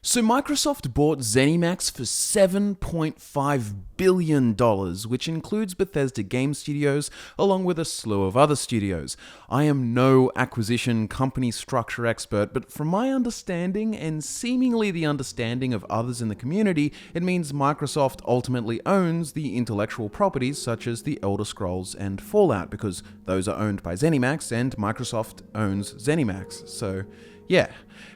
So Microsoft bought ZeniMax for $7.5 billion, which includes Bethesda Game Studios, along with a slew of other studios. I am no acquisition company structure expert, but from my understanding, and seemingly the understanding of others in the community, it means Microsoft ultimately owns the intellectual properties such as the Elder Scrolls and Fallout, because those are owned by ZeniMax, and Microsoft owns ZeniMax, so yeah.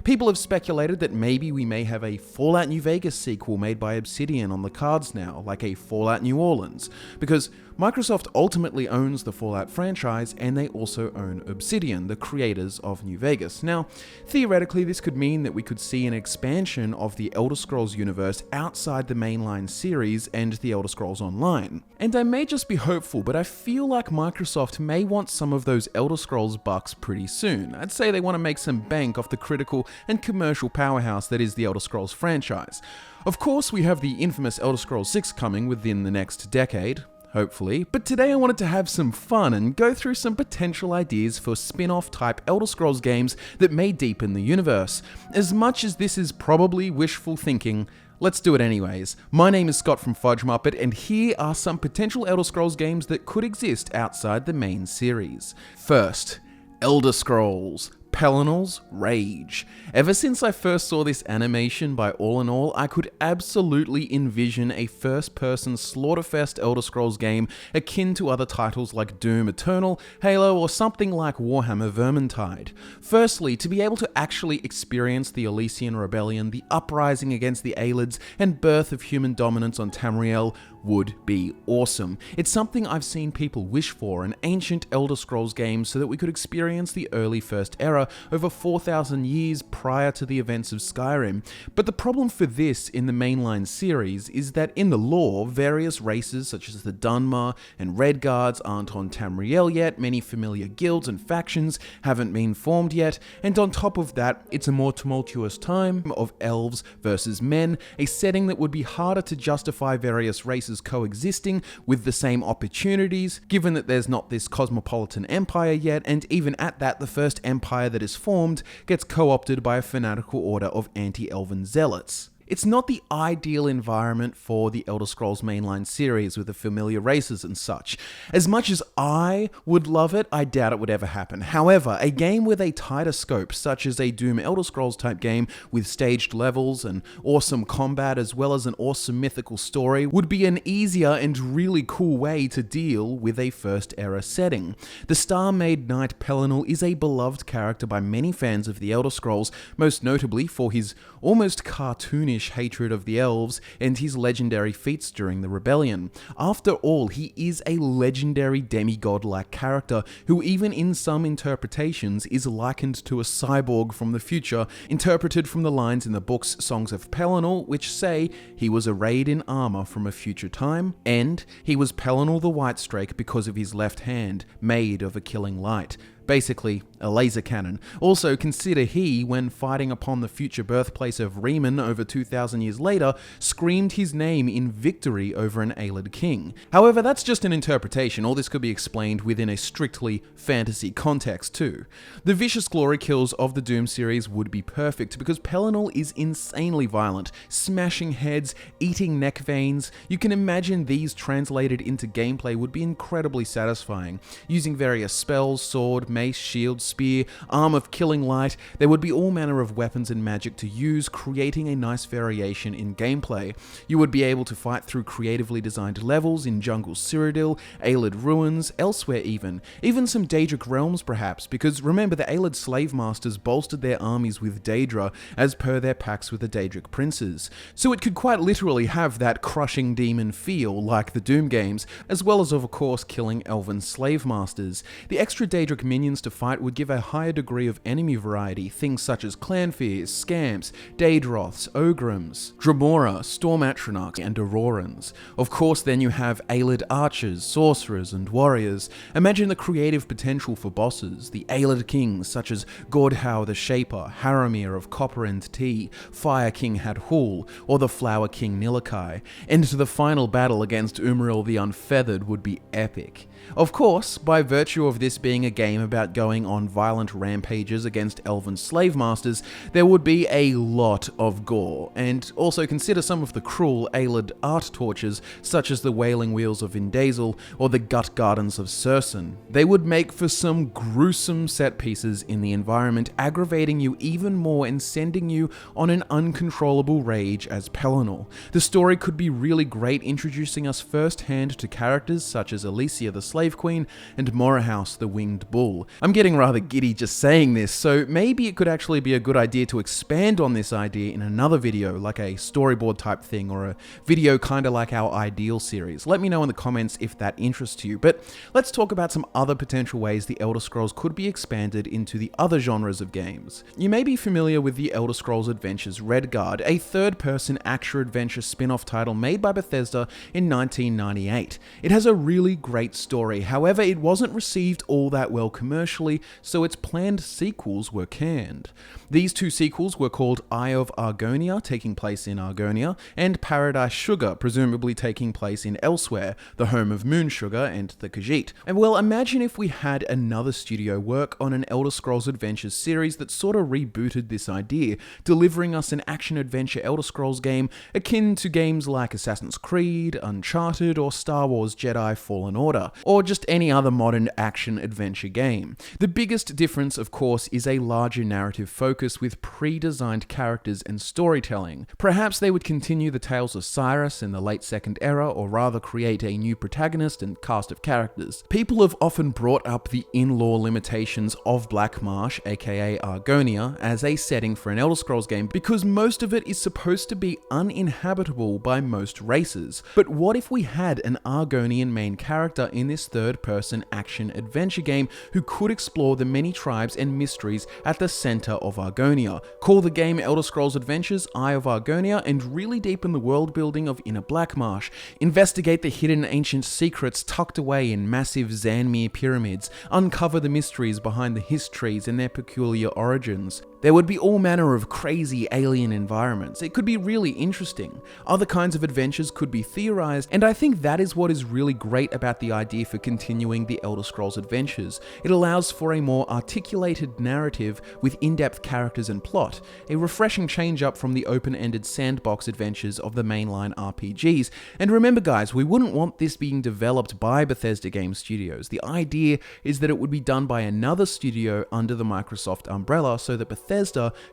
People have speculated that maybe we may have a Fallout New Vegas sequel made by Obsidian on the cards now, like a Fallout New Orleans, because Microsoft ultimately owns the Fallout franchise and they also own Obsidian, the creators of New Vegas. Now, theoretically, this could mean that we could see an expansion of the Elder Scrolls universe outside the mainline series and the Elder Scrolls Online. And I may just be hopeful, but I feel like Microsoft may want some of those Elder Scrolls bucks pretty soon. I'd say they want to make some bank off the critical and commercial powerhouse that is the Elder Scrolls franchise. Of course, we have the infamous Elder Scrolls 6 coming within the next decade, hopefully, but today I wanted to have some fun and go through some potential ideas for spin-off type Elder Scrolls games that may deepen the universe. As much as this is probably wishful thinking, let's do it anyways. My name is Scott from Fudge Muppet, and here are some potential Elder Scrolls games that could exist outside the main series. First, Elder Scrolls Pelinal's Rage. Ever since I first saw this animation by All in All, I could absolutely envision a first-person Slaughterfest Elder Scrolls game akin to other titles like Doom Eternal, Halo, or something like Warhammer Vermintide. Firstly, to be able to actually experience the Elysian Rebellion, the uprising against the Aelids, and birth of human dominance on Tamriel would be awesome. It's something I've seen people wish for, an ancient Elder Scrolls game so that we could experience the early First Era over 4,000 years prior to the events of Skyrim. But the problem for this in the mainline series is that in the lore, various races such as the Dunmer and Redguards aren't on Tamriel yet, many familiar guilds and factions haven't been formed yet, and on top of that, it's a more tumultuous time of elves versus men, a setting that would be harder to justify various races coexisting with the same opportunities, given that there's not this cosmopolitan empire yet, and even at that, the first empire that is formed gets co-opted by a fanatical order of anti-elven zealots. It's not the ideal environment for the Elder Scrolls mainline series with the familiar races and such. As much as I would love it, I doubt it would ever happen. However, a game with a tighter scope, such as a Doom Elder Scrolls type game with staged levels and awesome combat as well as an awesome mythical story, would be an easier and really cool way to deal with a First Era setting. The Star-Made Knight Pelinal is a beloved character by many fans of the Elder Scrolls, most notably for his almost cartoonish hatred of the elves and his legendary feats during the rebellion. After all, he is a legendary demigod-like character who even in some interpretations is likened to a cyborg from the future, interpreted from the lines in the book's Songs of Pelinal, which say he was arrayed in armor from a future time, and he was Pelinal the Whitestrake because of his left hand, made of a killing light. Basically, a laser cannon. Also, consider he, when fighting upon the future birthplace of Riemann over 2,000 years later, screamed his name in victory over an Aelid king. However, that's just an interpretation. All this could be explained within a strictly fantasy context too. The vicious glory kills of the Doom series would be perfect because Pelinal is insanely violent, smashing heads, eating neck veins. You can imagine these translated into gameplay would be incredibly satisfying. Using various spells, sword, mace, shield, spear, arm of killing light, there would be all manner of weapons and magic to use, creating a nice variation in gameplay. You would be able to fight through creatively designed levels in Jungle Cyrodiil, Aelid Ruins, elsewhere even some Daedric realms perhaps, because remember the Aelid slave masters bolstered their armies with Daedra as per their pacts with the Daedric princes. So it could quite literally have that crushing demon feel like the Doom games, as well as of course killing elven slave masters. The extra Daedric minions to fight would give a higher degree of enemy variety, things such as Clanfears, Scamps, Daedroths, Ogrims, Dremora, Storm Atronachs, and Aurorans. Of course, then you have Aelid archers, sorcerers, and warriors. Imagine the creative potential for bosses, the Aelid kings such as Gordhau the Shaper, Haramir of Copper and Tea, Fire King Hadhul, or the Flower King Nillikai. And the final battle against Umril the Unfeathered would be epic. Of course, by virtue of this being a game about going on violent rampages against elven slave masters, there would be a lot of gore, and also consider some of the cruel Aelid art tortures, such as the Wailing Wheels of Vindazel or the Gut Gardens of Sursen. They would make for some gruesome set pieces in the environment, aggravating you even more and sending you on an uncontrollable rage as Pelennor. The story could be really great, introducing us firsthand to characters such as Alesia the Slave Queen and Morahouse the Winged Bull. I'm getting rather giddy just saying this, so maybe it could actually be a good idea to expand on this idea in another video, like a storyboard type thing, or a video kinda like our Ideal series. Let me know in the comments if that interests you. But let's talk about some other potential ways the Elder Scrolls could be expanded into the other genres of games. You may be familiar with the Elder Scrolls Adventures Redguard, a third-person action-adventure spin-off title made by Bethesda in 1998. It has a really great story, however it wasn't received all that well commercially, so its planned sequels were canned. These two sequels were called Eye of Argonia, taking place in Argonia, and Paradise Sugar, presumably taking place in Elsewhere, the home of Moon Sugar and the Khajiit. And well, imagine if we had another studio work on an Elder Scrolls Adventures series that sort of rebooted this idea, delivering us an action-adventure Elder Scrolls game akin to games like Assassin's Creed, Uncharted, or Star Wars Jedi Fallen Order, or just any other modern action-adventure game. The biggest difference, of course, is a larger narrative focus with pre-designed characters and storytelling. Perhaps they would continue the tales of Cyrus in the late Second Era, or rather create a new protagonist and cast of characters. People have often brought up the in-law limitations of Black Marsh, aka Argonia, as a setting for an Elder Scrolls game because most of it is supposed to be uninhabitable by most races. But what if we had an Argonian main character in this third-person action-adventure game who could explore the many tribes and mysteries at the center of Argonia? Call the game Elder Scrolls Adventures Eye of Argonia and really deepen the world building of Inner Blackmarsh. Investigate the hidden ancient secrets tucked away in massive Zanmir pyramids. Uncover the mysteries behind the histories and their peculiar origins. There would be all manner of crazy alien environments. It could be really interesting. Other kinds of adventures could be theorized, and I think that is what is really great about the idea for continuing the Elder Scrolls Adventures. It allows for a more articulated narrative with in-depth characters and plot, a refreshing change-up from the open-ended sandbox adventures of the mainline RPGs. And remember guys, we wouldn't want this being developed by Bethesda Game Studios. The idea is that it would be done by another studio under the Microsoft umbrella so that Bethesda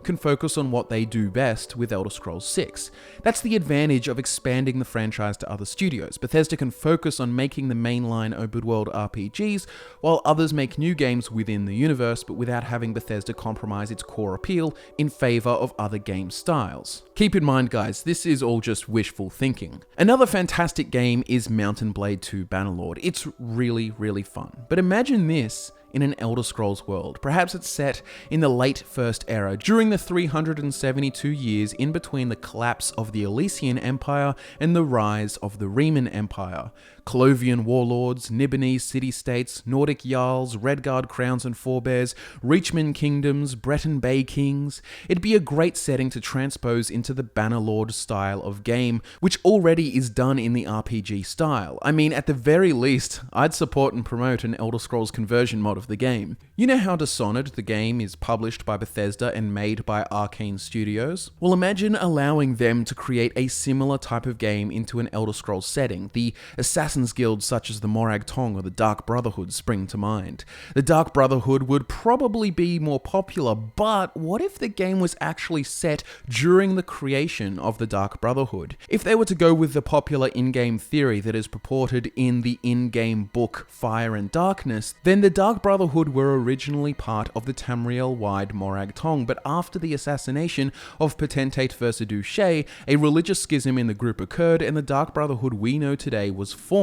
can focus on what they do best with Elder Scrolls 6. That's the advantage of expanding the franchise to other studios. Bethesda can focus on making the mainline open world RPGs, while others make new games within the universe, but without having Bethesda compromise its core appeal in favor of other game styles. Keep in mind guys, this is all just wishful thinking. Another fantastic game is Mountain Blade 2 Bannerlord. It's really fun. But imagine this in an Elder Scrolls world. Perhaps it's set in the late First Era, during the 372 years in between the collapse of the Elysian Empire and the rise of the Riemann Empire. Clovian warlords, Nibonese city-states, Nordic jarls, Redguard crowns and forebears, Reachman kingdoms, Breton Bay kings. It'd be a great setting to transpose into the Bannerlord style of game, which already is done in the RPG style. I mean, at the very least, I'd support and promote an Elder Scrolls conversion mod of the game. You know how Dishonored, the game, is published by Bethesda and made by Arcane Studios? Well, imagine allowing them to create a similar type of game into an Elder Scrolls setting. The Assassin's Guilds such as the Morag Tong or the Dark Brotherhood spring to mind. The Dark Brotherhood would probably be more popular, but what if the game was actually set during the creation of the Dark Brotherhood? If they were to go with the popular in-game theory that is purported in the in-game book Fire and Darkness, then the Dark Brotherhood were originally part of the Tamriel-wide Morag Tong, but after the assassination of Potentate Versailles, a religious schism in the group occurred and the Dark Brotherhood we know today was formed.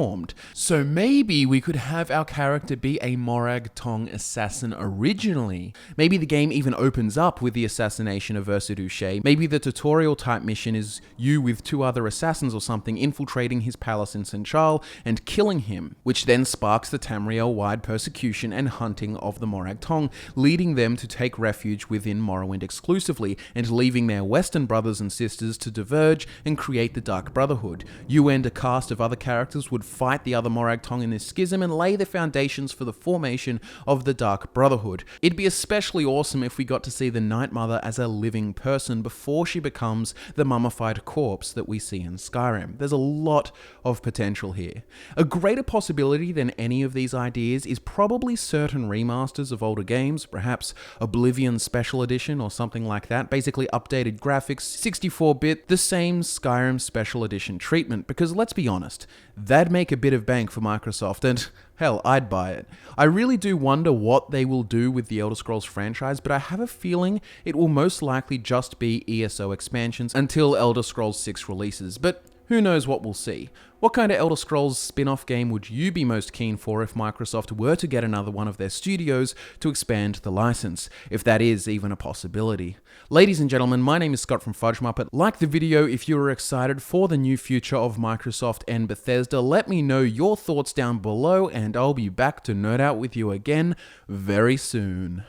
So maybe we could have our character be a Morag Tong assassin originally. Maybe the game even opens up with the assassination of Versailles. Maybe the tutorial type mission is you with two other assassins or something infiltrating his palace in St. Charles and killing him, which then sparks the Tamriel-wide persecution and hunting of the Morag Tong, leading them to take refuge within Morrowind exclusively, and leaving their Western brothers and sisters to diverge and create the Dark Brotherhood. You and a cast of other characters would fight the other Morag Tong in this schism and lay the foundations for the formation of the Dark Brotherhood. It'd be especially awesome if we got to see the Night Mother as a living person before she becomes the mummified corpse that we see in Skyrim. There's a lot of potential here. A greater possibility than any of these ideas is probably certain remasters of older games, perhaps Oblivion Special Edition or something like that, basically updated graphics, 64-bit, the same Skyrim Special Edition treatment, because let's be honest, that'd make a bit of bank for Microsoft, and hell, I'd buy it. I really do wonder what they will do with the Elder Scrolls franchise, but I have a feeling it will most likely just be ESO expansions until Elder Scrolls 6 releases, but who knows what we'll see. What kind of Elder Scrolls spin-off game would you be most keen for if Microsoft were to get another one of their studios to expand the license, if that is even a possibility? Ladies and gentlemen, my name is Scott from Fudge Muppet. Like the video if you are excited for the new future of Microsoft and Bethesda. Let me know your thoughts down below, and I'll be back to nerd out with you again very soon.